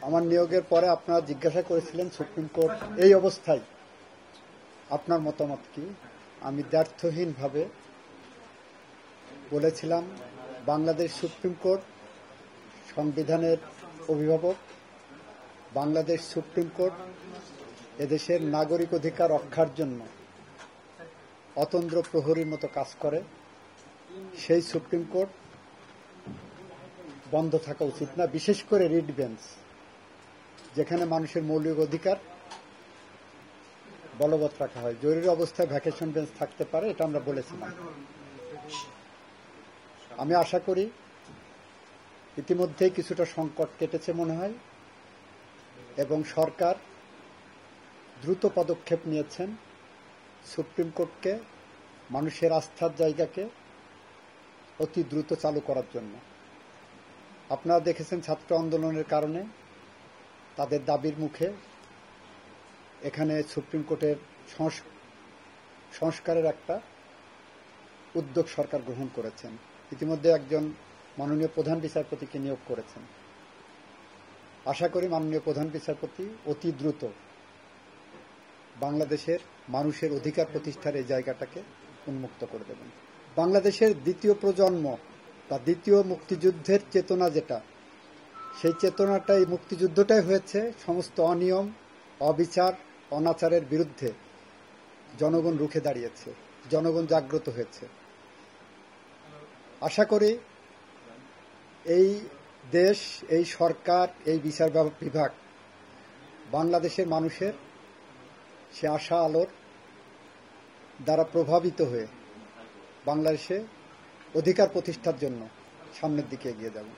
আমার নিয়োগের পরে আপনারা জিজ্ঞাসা করেছিলেন সুপ্রিম কোর্ট এই অবস্থায় আপনার মতামত কি। আমি দ্ব্যর্থহীনভাবে বলেছিলাম, বাংলাদেশ সুপ্রিম কোর্ট সংবিধানের অভিভাবক, বাংলাদেশ সুপ্রিম কোর্ট এদেশের নাগরিক অধিকার রক্ষার জন্য অতন্দ্র প্রহরীর মতো কাজ করে। সেই সুপ্রিম কোর্ট বন্ধ থাকা উচিত না, বিশেষ করে রিট বেঞ্চ, যেখানে মানুষের মৌলিক অধিকার বলবৎ রাখা হয়। জরুরি অবস্থায় ভ্যাকেশন বেঞ্চ থাকতে পারে, এটা আমরা বলেছিলাম। আমি আশা করি ইতিমধ্যেই কিছুটা সংকট কেটেছে মনে হয়, এবং সরকার দ্রুত পদক্ষেপ নিয়েছেন সুপ্রিম কোর্টকে, মানুষের আস্থার জায়গাকে অতি দ্রুত চালু করার জন্য। আপনারা দেখেছেন ছাত্র আন্দোলনের কারণে তাদের দাবির মুখে এখানে সুপ্রিম কোর্টের সংস্কারের একটা উদ্যোগ সরকার গ্রহণ করেছেন। ইতিমধ্যে একজন মাননীয় প্রধান বিচারপতিকে নিয়োগ করেছেন। আশা করি মাননীয় প্রধান বিচারপতি অতি দ্রুত বাংলাদেশের মানুষের অধিকার প্রতিষ্ঠার এই জায়গাটাকে উন্মুক্ত করে দেবেন। বাংলাদেশের দ্বিতীয় প্রজন্ম বা দ্বিতীয় মুক্তিযুদ্ধের চেতনা যেটা, সেই চেতনাটাই, মুক্তিযুদ্ধটাই হয়েছে সমস্ত অনিয়ম, অবিচার, অনাচারের বিরুদ্ধে জনগণ রুখে দাঁড়িয়েছে, জনগণ জাগ্রত হয়েছে। আশা করি এই দেশ, এই সরকার, এই বিচার বিভাগ বাংলাদেশের মানুষের সে আশা আলোর দ্বারা প্রভাবিত হয়ে বাংলাদেশে অধিকার প্রতিষ্ঠার জন্য সামনের দিকে এগিয়ে যাবে।